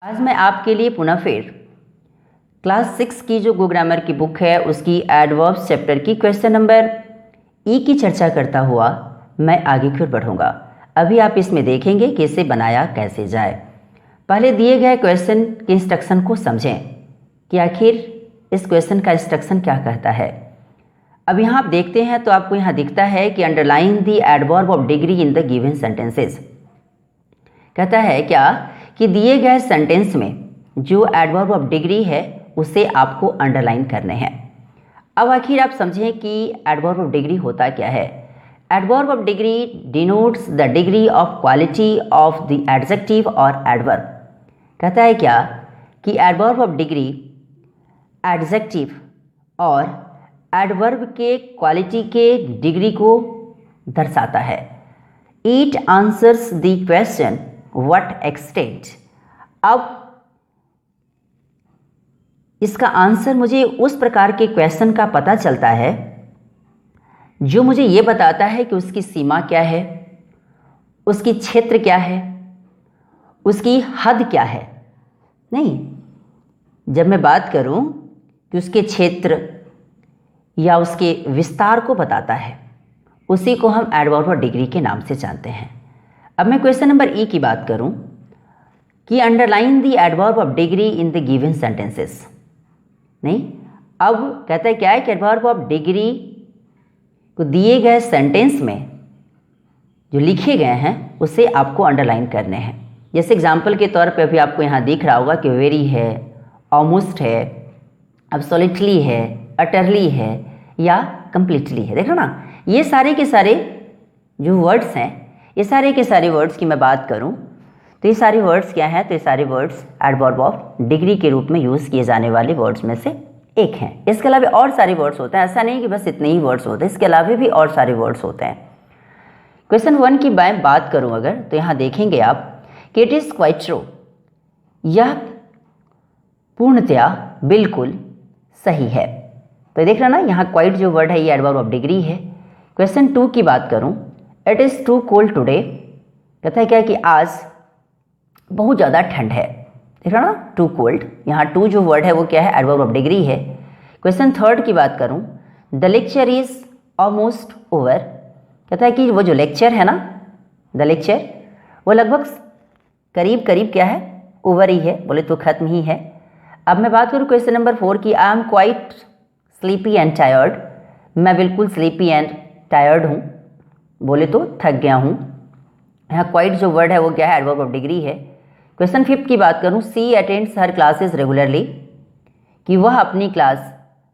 आज मैं आपके लिए पुनः फिर क्लास 6 की जो गो ग्रामर की बुक है उसकी एडवर्ब्स चैप्टर की क्वेश्चन नंबर ई की चर्चा करता हुआ मैं आगे की ओर बढ़ूँगा। अभी आप इसमें देखेंगे कि इसे बनाया कैसे जाए। पहले दिए गए क्वेश्चन के इंस्ट्रक्शन को समझें कि आखिर इस क्वेश्चन का इंस्ट्रक्शन क्या कहता है। अब यहाँ आप देखते हैं तो आपको यहाँ दिखता है कि underline the adverb of degree in the given sentences. कहता है क्या कि दिए गए सेंटेंस में जो एडवर्ब ऑफ डिग्री है उसे आपको अंडरलाइन करने हैं। अब आखिर आप समझें कि एडवर्ब ऑफ डिग्री होता क्या है। Adverb of degree denotes the degree of quality of the adjective और एडवर्ब। कहता है क्या कि एडवर्ब ऑफ डिग्री एडजेक्टिव और एडवर्ब के क्वालिटी के डिग्री को दर्शाता है। It answers the question what extent. अब इसका आंसर मुझे उस प्रकार के क्वेश्चन का पता चलता है जो मुझे ये बताता है कि उसकी सीमा क्या है, उसकी क्षेत्र क्या है, उसकी हद क्या है। नहीं, जब मैं बात करूं कि उसके क्षेत्र या उसके विस्तार को बताता है उसी को हम एडवर्ब ऑफ डिग्री के नाम से जानते हैं। अब मैं क्वेश्चन नंबर ई की बात करूं कि underline the adverb of degree in the given sentences. नहीं, अब कहता है क्या है कि एडवर्ब ऑफ डिग्री को दिए गए सेंटेंस में जो लिखे गए हैं उसे आपको अंडरलाइन करने हैं। जैसे एग्जांपल के तौर पे अभी आपको यहाँ दिख रहा होगा कि वेरी है, ऑलमोस्ट है, एब्सोल्युटली है, अटरली है या कंप्लीटली है। देखो ना, ये सारे के सारे जो वर्ड्स हैं, ये सारे के सारे वर्ड्स की मैं बात करूं तो ये सारे वर्ड्स क्या हैं, तो ये सारे वर्ड्स एडवर्ब ऑफ डिग्री के रूप में यूज़ किए जाने वाले वर्ड्स में से एक हैं। इसके अलावा और सारे वर्ड्स होते हैं, ऐसा नहीं कि बस इतने ही वर्ड्स होते हैं, इसके अलावा भी और सारे वर्ड्स होते हैं। क्वेश्चन 1 की मैं बात करूं अगर तो यहाँ देखेंगे आप कि इट इज़ क्वाइट ट्रू, यह पूर्णतया बिल्कुल सही है। तो देख रहे ना, यहाँ क्वाइट जो वर्ड है ये एडवर्ब ऑफ डिग्री है। क्वेश्चन 2 की बात करूं, it is too cold today. कहता है क्या कि आज बहुत ज़्यादा ठंड है। देख रहा ना, टू कोल्ड, यहाँ टू जो वर्ड है वो क्या है, एडवर्ब ऑफ डिग्री है। क्वेश्चन 3 की बात करूं, the lecture is almost over. कहता है कि वो जो लेक्चर है ना, द लेक्चर, वो लगभग करीब करीब क्या है, ओवर ही है, बोले तो खत्म ही है। अब मैं बात करूं क्वेश्चन नंबर 4 की, I am quite sleepy and tired. मैं बिल्कुल स्लीपी एंड टायर्ड हूँ, बोले तो थक गया हूँ। यहाँ क्वाइट जो वर्ड है वो क्या है, एडवर्ब ऑफ डिग्री है। क्वेश्चन 5 की बात करूँ, सी अटेंड्स हर क्लासेस रेगुलरली, कि वह अपनी क्लास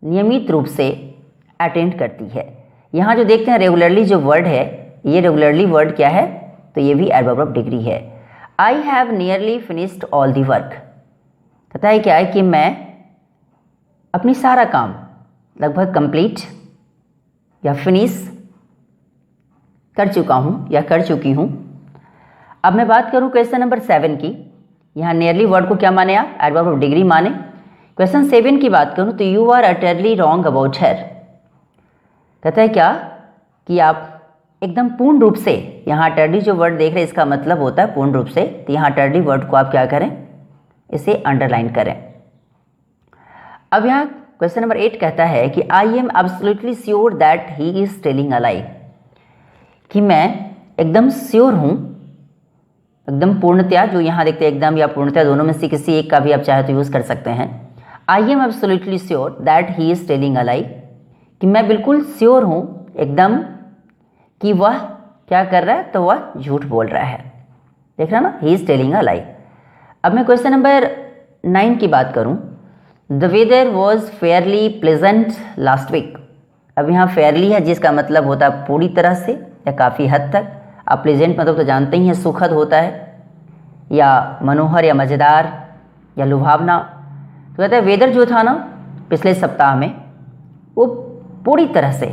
नियमित रूप से अटेंड करती है। यहाँ जो देखते हैं रेगुलरली जो वर्ड है, ये रेगुलरली वर्ड क्या है, तो ये भी एडवर्ब ऑफ डिग्री है। I have nearly finished all the work. कहता है क्या है कि मैं अपनी सारा काम लगभग कंप्लीट या फिनिश कर चुका हूँ या कर चुकी हूँ। अब मैं बात करूँ क्वेश्चन नंबर 7 की, यहाँ नियरली वर्ड को क्या माने आप, एडवर्ब ऑफ डिग्री माने। क्वेश्चन 7 की बात करूँ तो you are utterly wrong about her. कहता है क्या कि आप एकदम पूर्ण रूप से, यहाँ अटरली जो वर्ड देख रहे हैं इसका मतलब होता है पूर्ण रूप से, तो यहाँ अटरली वर्ड को आप क्या करें, इसे अंडरलाइन करें। अब यहाँ क्वेश्चन नंबर 8 कहता है कि I am absolutely sure that he is telling a lie. कि मैं एकदम श्योर हूँ, एकदम पूर्णतया, जो यहाँ देखते हैं एकदम या पूर्णतया, दोनों में से किसी एक का भी आप चाहे तो यूज़ कर सकते हैं। I am absolutely sure that he is telling a lie, कि मैं बिल्कुल श्योर हूँ एकदम कि वह क्या कर रहा है, तो वह झूठ बोल रहा है। देख रहा ना, ही इज़ टेलिंग अ लाई। अब मैं क्वेश्चन नंबर 9 की बात करूँ, the weather was fairly pleasant last week. अब यहाँ फेयरली है जिसका मतलब होता है पूरी तरह से या काफ़ी हद तक। आप प्लेजेंट मतलब तो जानते ही हैं, सुखद होता है या मनोहर या मज़ेदार या लुभावना। तो कहता है वेदर जो था ना पिछले सप्ताह में वो पूरी तरह से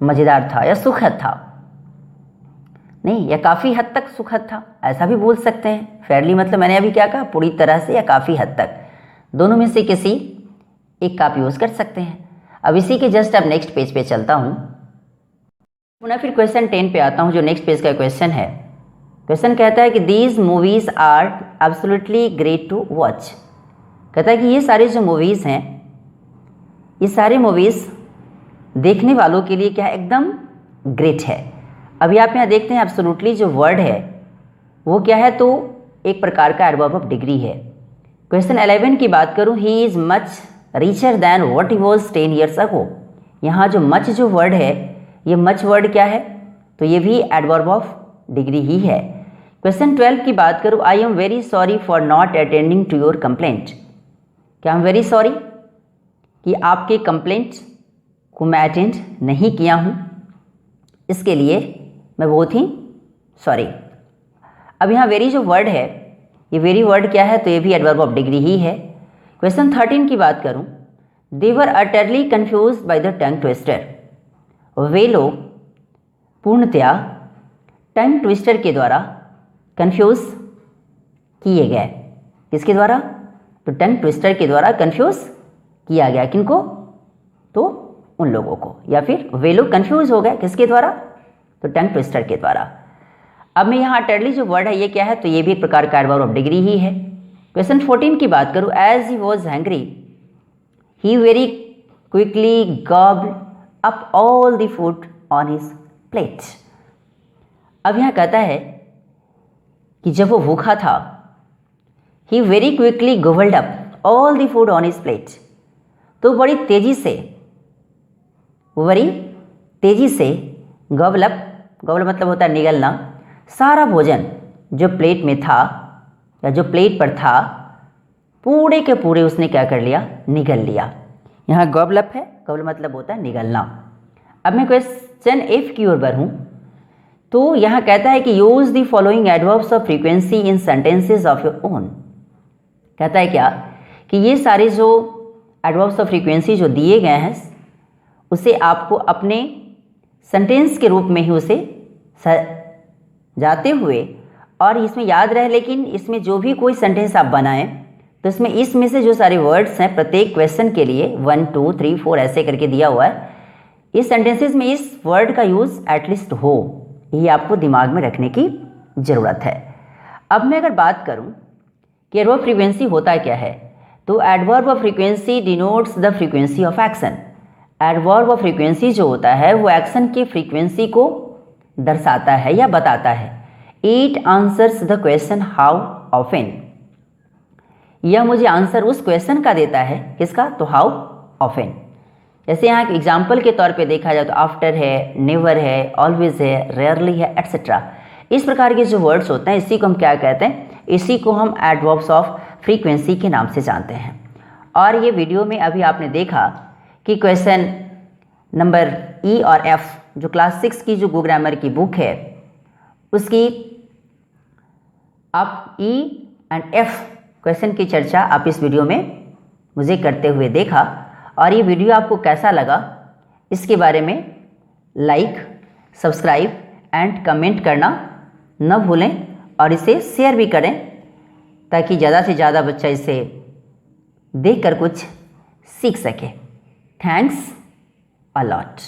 मज़ेदार था या सुखद था। नहीं, या काफ़ी हद तक सुखद था, ऐसा भी बोल सकते हैं। फेयरली मतलब मैंने अभी क्या कहा, पूरी तरह से या काफ़ी हद तक, दोनों में से किसी एक का आप यूज़ कर सकते हैं। अब इसी के जस्ट अब नेक्स्ट पेज पे चलता हूँ, पुनः फिर क्वेश्चन 10 पे आता हूँ जो नेक्स्ट पेज का क्वेश्चन है। क्वेश्चन कहता है कि these movies are absolutely great to watch. कहता है कि ये सारी जो मूवीज़ हैं, ये सारी मूवीज़ देखने वालों के लिए क्या है, एकदम ग्रेट है। अभी आप यहाँ देखते हैं एब्सोल्युटली जो वर्ड है वो क्या है, तो एक प्रकार का एडवर्ब ऑफ डिग्री है। क्वेश्चन 11 की बात करूँ, he is much richer than what he was 10 years ago. यहाँ जो मच जो वर्ड है, ये मच वर्ड क्या है, तो ये भी एडवर्ब ऑफ डिग्री ही है। क्वेश्चन 12 की बात करूँ, I am very sorry for not attending to your complaint. क्या आई एम वेरी सॉरी कि आपके कंप्लेंट को मैं अटेंड नहीं किया हूँ, इसके लिए मैं बहुत ही सॉरी। अब यहाँ वेरी जो वर्ड है, ये वेरी वर्ड क्या है, तो ये भी एडवर्ब ऑफ डिग्री ही है। क्वेश्चन 13 की बात करूँ, they were utterly confused by the tongue twister. वे लोग पूर्णतया टंग ट्विस्टर के द्वारा कन्फ्यूज किए गए। किसके द्वारा, तो टंग ट्विस्टर के द्वारा कन्फ्यूज किया गया। किनको, तो उन लोगों को, या फिर वे लोग कन्फ्यूज हो गए किसके द्वारा, तो टंग ट्विस्टर के द्वारा। अब मैं यहाँ अटरली जो वर्ड है ये क्या है, तो ये भी एक प्रकार का एडवर्ब ऑफ डिग्री ही है। क्वेश्चन 14 की बात करूँ, as he was hungry he very quickly gobbled up all the food on his plate. अब यहाँ कहता है कि जब वो भूखा था, he very quickly gobbled up all the food on his plate, तो बड़ी तेजी से, बड़ी तेजी से गॉब्ड मतलब होता है निगलना, सारा भोजन जो प्लेट में था या जो प्लेट पर था पूरे के पूरे उसने क्या कर लिया, निगल लिया। यहाँ गॉब्ड अप है, गॉब्ड मतलब होता है निगलना। अब मैं क्वेश्चन F की ओर बढ़ूँ, तो यहाँ कहता है कि use the following adverbs of frequency in sentences of your own. कहता है क्या कि ये सारे जो एडवर्ब्स ऑफ फ्रीक्वेंसी जो दिए गए हैं, उसे आपको अपने सेंटेंस के रूप में ही उसे जाते हुए और इसमें याद रहे, लेकिन इसमें जो भी कोई सेंटेंस आप बनाएं तो इसमें इसमें से जो सारे वर्ड्स हैं प्रत्येक क्वेश्चन के लिए 1 2 3 4 ऐसे करके दिया हुआ है, इस सेंटेंसेस में इस वर्ड का यूज़ एटलीस्ट हो, ये आपको दिमाग में रखने की ज़रूरत है। अब मैं अगर बात करूं कि एडवर्ब फ्रीक्वेंसी होता क्या है, तो adverb of frequency denotes the frequency of action. Adverb of frequency जो होता है वो एक्शन की फ्रीक्वेंसी को दर्शाता है या बताता है। It answers the question how often. यह मुझे आंसर उस क्वेश्चन का देता है, किसका, तो हाउ ऑफन। जैसे यहाँ एग्जाम्पल के तौर पे देखा जाए तो आफ्टर है, नेवर है, ऑलवेज है, रेयरली है, एट्सेट्रा। इस प्रकार के जो वर्ड्स होते हैं इसी को हम क्या कहते हैं, इसी को हम एडवर्ब्स ऑफ फ्रीक्वेंसी के नाम से जानते हैं। और ये वीडियो में अभी आपने देखा कि क्वेश्चन नंबर E और F जो क्लास 6 की जो गो ग्रामर की बुक है उसकी आप E एंड F क्वेश्चन की चर्चा आप इस वीडियो में मुझे करते हुए देखा। और ये वीडियो आपको कैसा लगा इसके बारे में लाइक, सब्सक्राइब एंड कमेंट करना न भूलें और इसे शेयर भी करें ताकि ज़्यादा से ज़्यादा बच्चा इसे देखकर कुछ सीख सके। Thanks a lot.